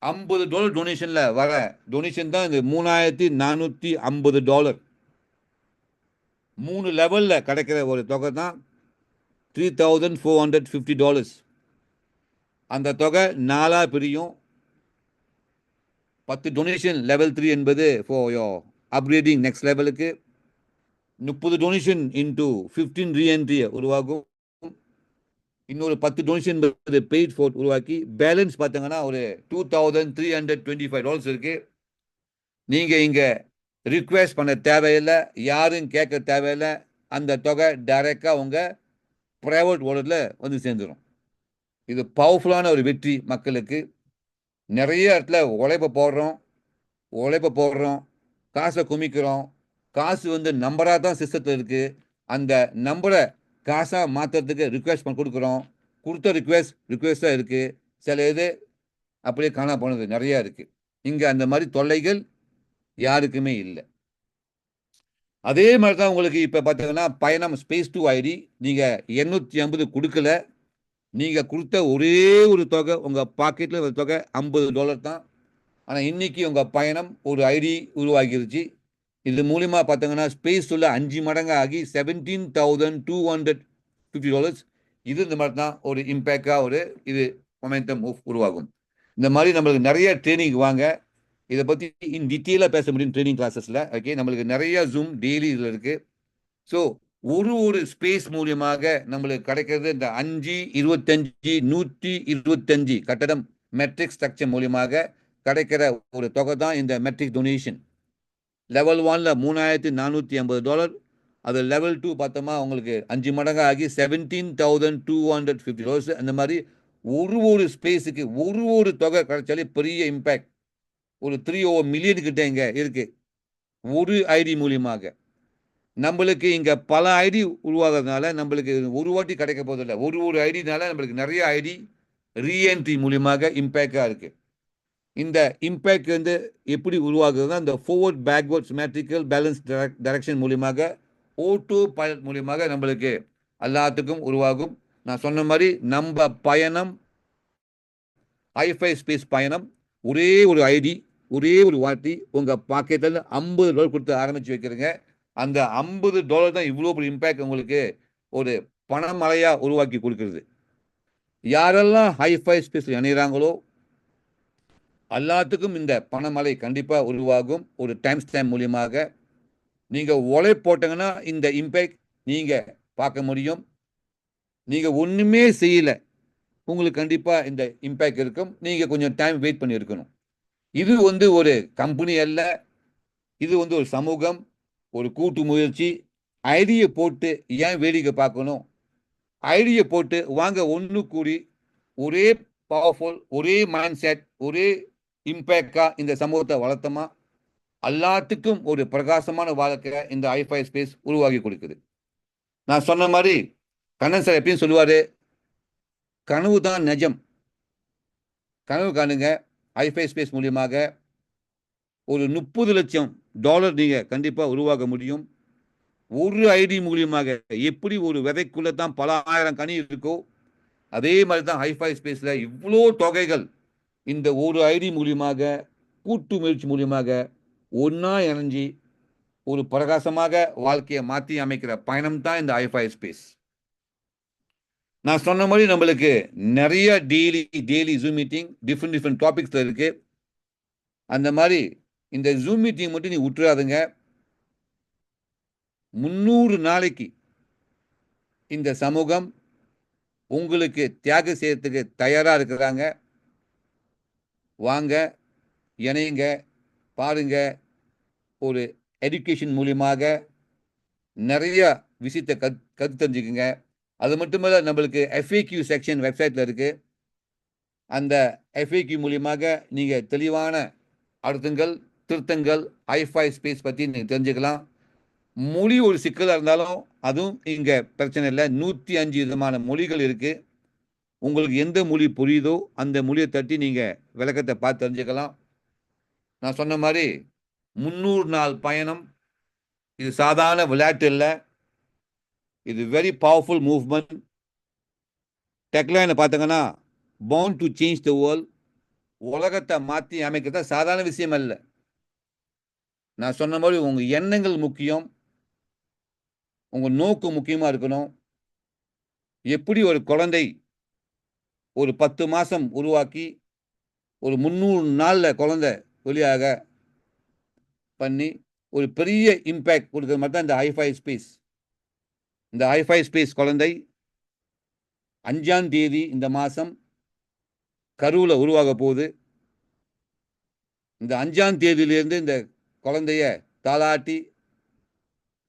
$50 டொனேஷனில் வர டொனேஷன் தான் இந்த $3450. 3 லெவலில் கிடைக்கிற ஒரு தொகை தான் $3450. அந்த தொகை 4 பிரியும். 10 டொனேஷன் லெவல் 3 என்பது ஃபார் யோர் அப்கிரேடிங் நெக்ஸ்ட் லெவலுக்கு. 30 டொனேஷன் இன்டூ 15 ரீஎன்ட்ரியை உருவாகும். இன்னொரு 10 டொனேஷன் என்பது பெய்ட் ஃபோர்ட் உருவாக்கி பேலன்ஸ் பார்த்தீங்கன்னா ஒரு $2325 இருக்கு. நீங்கள் இங்கே ரிக்வெஸ்ட் பண்ண தேவையில்லை, யாரும் கேட்க தேவையில்லை. அந்த தொகை டைரெக்டாக உங்கள் ப்ரைவேட் வாலெட்டில் வந்து சேர்ந்துடும். இது பவர்ஃபுல்லான ஒரு வெற்றி மக்களுக்கு. நிறைய இடத்துல உழைப்பை போடுறோம், காசை குமிக்கிறோம். காசு வந்து நம்பராக தான் சிஸ்டத்தில் இருக்குது. அந்த நம்பரை காசாக மாற்றுறதுக்கு ரிக்வெஸ்ட் பண்ணி கொடுக்குறோம். கொடுத்த ரிக்வெஸ்ட்டாக இருக்குது. சில இது அப்படியே காணா போனது நிறையா இருக்குது. இங்கே அந்த மாதிரி தொல்லைகள் யாருக்குமே இல்லை. அதே மாதிரி தான் உங்களுக்கு இப்போ பார்த்தீங்கன்னா பயணம் ஸ்பேஸ் 2 ஐடி நீங்கள் 850 கொடுக்கல. நீங்கள் கொடுத்த ஒரே ஒரு தொகை உங்கள் பாக்கெட்டில் ஒரு தொகை $50 தான். ஆனால் இன்றைக்கி உங்கள் பயணம் ஒரு ஐடி உருவாகிருச்சு. இது மூலிமா பார்த்தீங்கன்னா ஸ்பேஸ் உள்ள 5 மடங்கு ஆகி $17,250. இது இந்த மாதிரி தான் ஒரு இம்பேக்டாக ஒரு இது மொமெண்டம் மூவ் உருவாகும். இந்த மாதிரி நம்மளுக்கு நிறைய ட்ரைனிங் வாங்க. இதை பற்றி இன் டீட்டெயிலாக பேச முடியும் ட்ரைனிங் கிளாஸஸில். ஓகே, நம்மளுக்கு நிறைய ஜூம் டெய்லி இதில் இருக்குது. ஸோ ஒரு ஸ்பேஸ் மூலியமாக நம்மளுக்கு கிடைக்கிறது இந்த 5, 25, 125 கட்டடம் மெட்ரிக் ஸ்ட்ரக்சர் மூலியமாக கிடைக்கிற ஒரு தொகை தான் இந்த மெட்ரிக் டொனேஷன். லெவல் 1ல் $3450. அது லெவல் 2 பார்த்தோமா உங்களுக்கு 5 மடங்கு ஆகி $17,250. அந்த மாதிரி ஒரு ஸ்பேஸுக்கு ஒரு தொகை கிடைச்சாலே பெரிய இம்பேக்ட். ஒரு 3 மில்லியன் கிட்ட இங்கே இருக்குது ஒரு ஐடி மூலியமாக. நம்மளுக்கு இங்கே பல ஐடி உருவாகிறதுனால நம்மளுக்கு ஒரு வாட்டி கிடைக்க போதில்லை. ஒரு ஐடினால நம்மளுக்கு நிறைய ஐடி ரீஎன்ட்ரி மூலியமாக இம்பேக்டாக இருக்குது. இந்த இம்பேக்ட் வந்து எப்படி உருவாகுதுன்னா இந்த forward backward symmetrical balance direction மூலியமாக ஓட்டோ பைலட் மூலியமாக நம்மளுக்கு எல்லாத்துக்கும் உருவாகும். நான் சொன்ன மாதிரி நம்ம பயணம் ஹைஃபை ஸ்பேஸ் பயணம் ஒரே ஒரு ஐடி ஒரே ஒரு வாட்டி உங்கள் பாக்கெட்டில் $50 கொடுத்து ஆரம்பித்து வைக்கிறீங்க. அந்த $50 தான் இவ்வளோ பெரிய இம்பேக்ட் உங்களுக்கு ஒரு பணமழையாக உருவாக்கி கொடுக்குறது. யாரெல்லாம் ஹைஃபை ஸ்பேஸில் இணைகிறாங்களோ எல்லாத்துக்கும் இந்த பணமழை கண்டிப்பாக உருவாகும். ஒரு டைம் ஸ்டாம்ப் மூலியமாக நீங்கள் போட்டீங்கன்னா இந்த இம்பேக்ட் நீங்கள் பார்க்க முடியும். நீங்கள் ஒன்றுமே செய்யலை, உங்களுக்கு கண்டிப்பாக இந்த இம்பேக்ட் இருக்கும். நீங்கள் கொஞ்சம் டைம் வெயிட் பண்ணி இருக்கணும். இது வந்து ஒரு கம்பெனி அல்ல, இது வந்து ஒரு சமூகம், ஒரு கூட்டு முயற்சி. ஐடியை போட்டு ஏன் வேடிக்கை பார்க்கணும்? ஐடியை போட்டு வாங்க ஒன்று கூடி ஒரே பவர்ஃபுல், ஒரே மைண்ட் செட், ஒரே இம்பேக்டாக இந்த சமூகத்தை வளர்த்தோமா எல்லாத்துக்கும் ஒரு பிரகாசமான வாழ்க்கை இந்த ஹைஃபை ஸ்பேஸ் உருவாக்கி கொடுக்குது. நான் சொன்ன மாதிரி கண்ணன் சார் எப்பயும் சொல்லுவார், கனவு தான் நிஜம். கனவு காணுங்க. ஹைஃபை ஸ்பேஸ் மூலியமாக ஒரு $30 லட்சம் நீங்கள் கண்டிப்பாக உருவாக்க முடியும். ஒரு ஐடி மூலியமாக எப்படி ஒரு விதைக்குள்ளே தான் பல ஆயிரம் கனி இருக்கோ அதே மாதிரி தான் ஹைஃபை ஸ்பேஸில் இவ்வளோ தொகைகள் இந்த ஒரு ஐடி மூலியமாக கூட்டு முயற்சி மூலியமாக ஒன்றா இணைஞ்சி ஒரு பிரகாசமாக வாழ்க்கையை மாற்றி அமைக்கிற பயணம் தான் இந்த ஹைஃபை ஸ்பேஸ். நான் சொன்ன மாதிரி நம்மளுக்கு நிறைய டெய்லி ஜூம் மீட்டிங் டிஃப்ரெண்ட் டாபிக்ஸில் இருக்குது. அந்த மாதிரி இந்த ஜூம் மீட்டிங் மட்டும் நீ விட்டுறாதுங்க. 300 நாளைக்கு இந்த சமூகம் உங்களுக்கு தியாகம் செய்யறதுக்கு தயாராக இருக்கிறாங்க. வாங்க, இணையுங்க, பாருங்க. ஒரு எஜுகேஷன் மூலியமாக நிறைய விஷயத்தை கற்று தெரிஞ்சுக்குங்க. அது மட்டுமல்ல, நம்மளுக்கு FAQ செக்ஷன் வெப்சைட்டில் இருக்குது. அந்த FAQ மூலியமாக நீங்கள் தெளிவான அர்த்தங்கள், திருத்தங்கள் ஹைஃபை ஸ்பேஸ் பற்றி நீங்கள் தெரிஞ்சுக்கலாம். மொழி ஒரு சிக்கலாக இருந்தாலும் அதுவும் இங்கே பிரச்சனை இல்லை. 105 விதமான மொழிகள் இருக்குது. உங்களுக்கு எந்த மொழி புரியுதோ அந்த மொழியை தட்டி நீங்கள் விளக்கத்தை பார்த்து தெரிஞ்சுக்கலாம். நான் சொன்ன மாதிரி 300 நாள் பயணம் இது சாதாரண விளையாட்டு இல்லை, இது வெரி பவர்ஃபுல் மூவ்மெண்ட். டெக்லைனை பார்த்தீங்கன்னா bound to change the world, உலகத்தை மாற்றி அமைக்கிறது சாதாரண விஷயம் அல்ல. நான் சொன்ன மாதிரி உங்கள் எண்ணங்கள் முக்கியம், உங்கள் நோக்கு முக்கியமாக இருக்கணும். எப்படி ஒரு குழந்தை ஒரு 10 மாதம் உருவாக்கி ஒரு 300 நாளில் குழந்தை வெளியாக பண்ணி ஒரு பெரிய இம்பேக்ட் கொடுக்குற மாதிரி தான் இந்த ஹைஃபை ஸ்பேஸ். இந்த ஹைஃபை ஸ்பேஸ் குழந்தை 5ஆம் தேதி இந்த மாதம் கருவில் உருவாக போகுது. இந்த 5ஆம் தேதியிலேருந்து இந்த குழந்தைய தாளாட்டி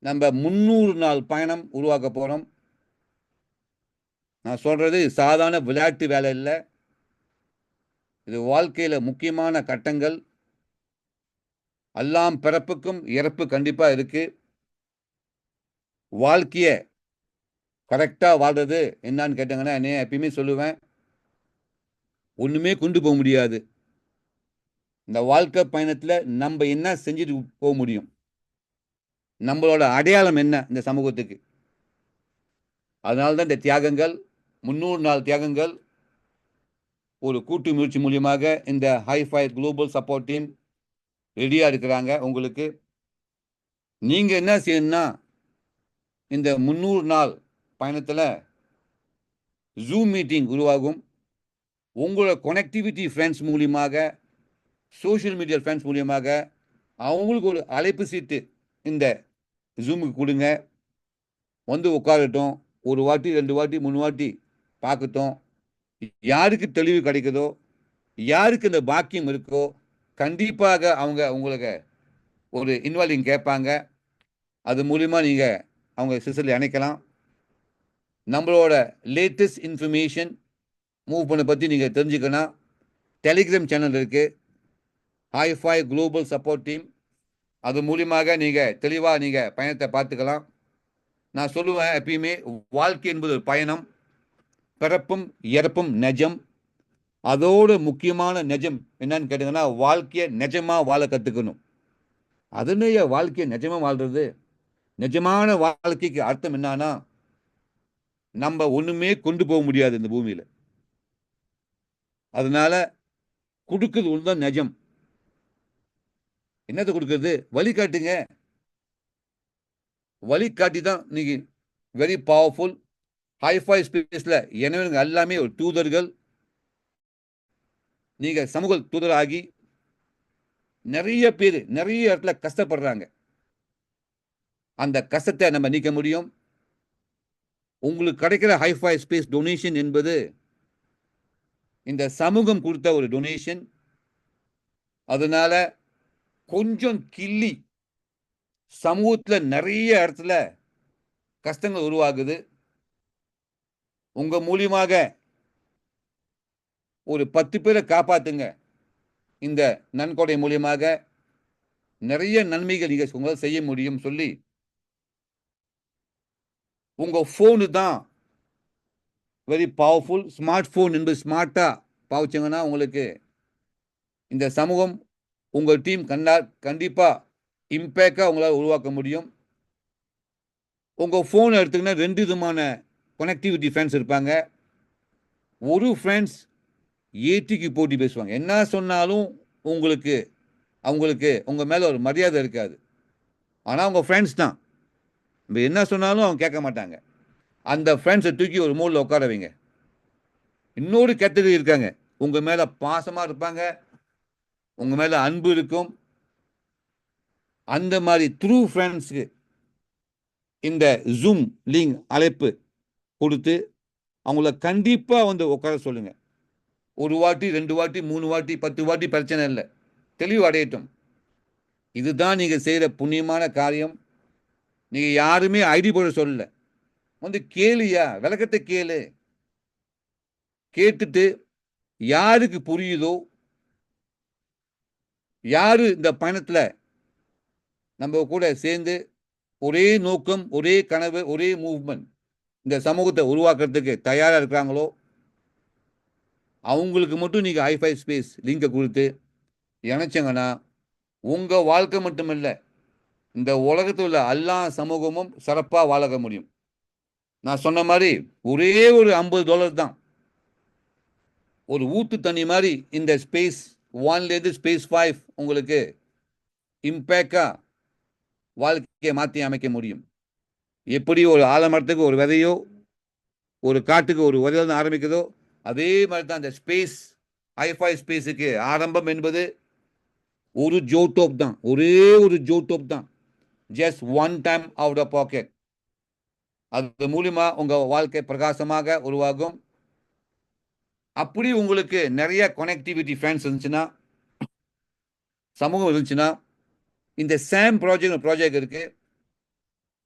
நம்ம 300 நாள் பயணம் உருவாக்க போகிறோம். நான் சொல்கிறது சாதாரண விளையாட்டு வேலை இல்லை, இது வாழ்க்கையில் முக்கியமான கட்டங்கள். எல்லாம் பிறப்புக்கும் இறப்பு கண்டிப்பாக இருக்குது. வாழ்க்கையை கரெக்டாக வாழ்றது என்னான்னு கேட்டாங்கன்னா என்ன எப்பயுமே சொல்லுவேன், ஒன்றுமே கொண்டு போக முடியாது. இந்த வாழ்க்கை பயணத்தில் நம்ம என்ன செஞ்சுட்டு போக முடியும், நம்மளோட அடையாளம் என்ன இந்த சமூகத்துக்கு. அதனால தான் இந்த தியாகங்கள், 300 நாள் தியாகங்கள் ஒரு கூட்டு முயற்சி மூலியமாக இந்த ஹைஃபை குளோபல் சப்போர்ட் டீம் ரெடியாக இருக்கிறாங்க. உங்களுக்கு நீங்கள் என்ன செய்யணும்னா, இந்த 300 நாள் பயணத்தில் ஜூம் மீட்டிங் உருவாகும். உங்களோட கனெக்டிவிட்டி ஃப்ரெண்ட்ஸ் மூலியமாக, சோஷியல் மீடியா ஃப்ரெண்ட்ஸ் மூலியமாக அவங்களுக்கு ஒரு அழைப்பு சீட்டு இந்த ஜூமுக்கு கொடுங்க. வந்து உட்காரட்டும், 1 வாட்டி 2 வாட்டி 3 வாட்டி பார்க்கட்டும். யாருக்கு தெளிவு கிடைக்குதோ, யாருக்கு இந்த பாக்கியம் இருக்கோ, கண்டிப்பாக அவங்க உங்களுக்கு ஒரு இன்வால்விங் கேட்பாங்க. அது மூலிமா நீங்கள் அவங்க சிஸ்டரில் இணைக்கலாம். நம்மளோட லேட்டஸ்ட் இன்ஃபர்மேஷன் மூவ் பண்ண பற்றி நீங்கள் தெரிஞ்சுக்கணும். டெலிகிராம் சேனல் இருக்குது, ஹைஃபை குளோபல் சப்போர்ட் டீம். அது மூலியமாக நீங்கள் தெளிவாக நீங்கள் பயணத்தை பார்த்துக்கலாம். நான் சொல்லுவேன் எப்பயுமே, வாழ்க்கை என்பது ஒரு பயணம், பிறப்பும் இறப்பும் நிஜம். அதோடு முக்கியமான நிஜம் என்னன்னு கேட்டிங்கன்னா, வாழ்க்கையை நிஜமாக வாழ கற்றுக்கணும். அதனுடைய வாழ்க்கையை நிஜமாக வாழ்கிறது. நிஜமான வாழ்க்கைக்கு அர்த்தம் என்னன்னா, நம்ம ஒன்றுமே கொண்டு போக முடியாது இந்த பூமியில். அதனால கொடுக்குறது ஒன்று தான் நிஜம். என்னத்தை கொடுக்குறது? வழிகாட்டுங்க. வழிகாட்டி தான் இன்னைக்கு வெரி பவர்ஃபுல். ஹைஃபை ஸ்பேஸில் எனவே எல்லாமே ஒரு தூதர்கள். நீங்கள் சமூக தூதராகி நிறைய பேர் நிறைய இடத்துல கஷ்டப்படுறாங்க. அந்த கஷ்டத்தை நம்ம நீக்க முடியும். உங்களுக்கு கிடைக்கிற ஹைஃபை ஸ்பேஸ் டொனேஷன் என்பது இந்த சமூகம் கொடுத்த ஒரு டொனேஷன். அதனால கொஞ்சம் கிள்ளி சமூகத்தில் நிறைய இடத்துல கஷ்டங்கள் உருவாகுது. உங்க மூலியமாக ஒரு 10 பேரை காப்பாத்துங்க. இந்த நன்கொடை மூலியமாக நிறைய நன்மைகள் நீங்க உங்களால் செய்ய முடியும் சொல்லி, உங்க போனு தான் வெரி பவர்ஃபுல். ஸ்மார்ட் போன் என்பது ஸ்மார்ட்டா பாவிச்சிங்கன்னா உங்களுக்கு இந்த சமூகம், உங்கள் டீம் கண்டிப்பா இம்பேக்டா உங்களால் உருவாக்க முடியும். உங்க போன் எடுத்துக்கினா 2 விதமான கனெக்டிவிட்டி ஃப்ரெண்ட்ஸ் இருப்பாங்க. ஒரு ஃப்ரெண்ட்ஸ் ஏற்றிக்கு போட்டி பேசுவாங்க. என்ன சொன்னாலும் அவங்களுக்கு உங்க மேல ஒரு மரியாதை இருக்காது. ஆனால் உங்க ஃப்ரெண்ட்ஸ் தான், என்ன சொன்னாலும் அவங்க கேட்க மாட்டாங்க. அந்த ஃப்ரெண்ட்ஸை தூக்கி ஒரு மூலையில் உட்கார வைங்க. இன்னொரு கேட்டகரி இருக்காங்க, உங்க மேல பாசமா இருப்பாங்க, உங்க மேல அன்பு இருக்கும். அந்த மாதிரி ட்ரூ ஃப்ரெண்ட்ஸுக்கு இந்த ஜூம் லிங்க் அழைப்பு கொடுத்து அவங்கள கண்டிப்பா வந்து உட்கார சொல்லுங்க. 1 வாட்டி 2 வாட்டி 3 வாட்டி 10 வாட்டி பிரச்சனை இல்லை, தெளிவு அடையட்டும். இதுதான் நீங்க செய்யற புண்ணியமான காரியம். நீங்க யாருமே ஐடி போட சொல்லல, வந்து கேளுயா, விளக்கத்தை கேளு. கேட்டுட்டு யாருக்கு புரியுதோ, யாரு இந்த பயணத்துல நம்ம கூட சேர்ந்து ஒரே நோக்கம், ஒரே கனவு, ஒரே மூவ்மெண்ட் இந்த சமூகத்தை உருவாக்குறதுக்கு தயாரா இருக்கிறாங்களோ அவங்களுக்கு மட்டும் நீங்க ஹைஃபை ஸ்பேஸ் லிங்கை கொடுத்து இணைச்சங்கன்னா உங்க வாழ்க்கை மட்டுமில்ல, இந்த உலகத்தில் உள்ள எல்லா சமூகமும் சிறப்பாக வாழ முடியும். நான் சொன்ன மாதிரி ஒரே ஒரு $50 தான். ஒரு ஊத்து தண்ணி மாதிரி இந்த ஸ்பேஸ் 1லேருந்து ஸ்பேஸ் 5 உங்களுக்கு இம்பேக்டா வாழ்க்கையை மாற்றி அமைக்க முடியும். எப்படி ஒரு ஆலமரத்துக்கு ஒரு விதையோ ஒரு காட்டுக்கு ஒரு விதையிலிருந்து ஆரம்பிக்குதோ அதே மாதிரி தான் இந்த ஸ்பேஸ் ஹைஃபை ஸ்பேஸுக்கு ஆரம்பம் என்பது ஒரு ஜோடோப் தான், ஒரே ஒரு ஜோடோப் தான். Just one time out of pocket. அது மூலியமா உங்க வாழ்க்கை பிரகாசமாக உருவாகும். அப்படி உங்களுக்கு நிறைய கனெக்டிவிட்டி ஃப்ரெண்ட்ஸ் இருந்துச்சுன்னா, சமூகம் இருந்துச்சுன்னா, இந்த சாம் ப்ராஜெக்ட் இருக்கு.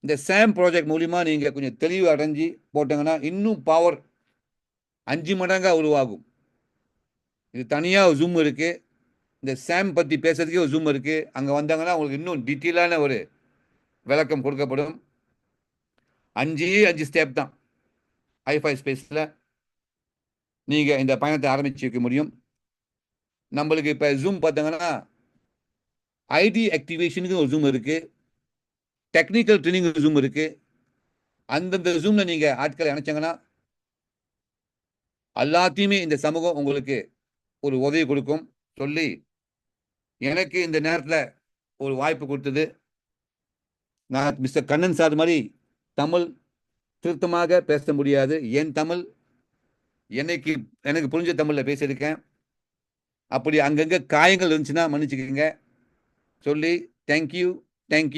இந்த சாம் ப்ராஜெக்ட் மூலியமா நீங்க கொஞ்சம் தெளிவு அடைஞ்சு போட்டீங்கன்னா இன்னும் பவர் 5 மடங்கா உருவாகும். இது தனியா ஒரு ஜூம் இருக்கு. இந்த சாம் பத்தி பேசுறதுக்கே ஒரு ஜூம் இருக்கு. அங்க வந்தாங்கன்னா உங்களுக்கு இன்னும் டீட்டெயிலான ஒரு விளக்கம் கொடுக்கப்படும். 5 ஸ்டெப் தான் ஹைஃபை ஸ்பேஸ்ல நீங்க இந்த பயணத்தை ஆரம்பிச்சு வைக்க முடியும். நம்மளுக்கு இப்ப ஜூம் பார்த்தாங்கன்னா ஐடி ஆக்டிவேஷனுக்கு ஒரு ஜூம் இருக்கு, டெக்னிக்கல் ட்ரைனிங் ஜூம் இருக்கு. அந்தந்த ஜூம்ல நீங்க ஆட்களை அனுப்பிச்சாங்கன்னா எல்லாத்தையுமே இந்த சமூகம் உங்களுக்கு ஒரு உதவி கொடுக்கும் சொல்லி எனக்கு இந்த நேரத்தில் ஒரு வாய்ப்பு கொடுத்தது. நான் மிஸ்டர் கண்ணன் சார் மாதிரி தமிழ் திருத்தமாக பேச முடியாது. என் தமிழ் எனக்கு புரிஞ்ச தமிழில் பேசியிருக்கேன். அப்படி அங்கங்கே காயங்கள் இருந்துச்சுன்னா மன்னிச்சுக்கோங்க சொல்லி தேங்க்யூ.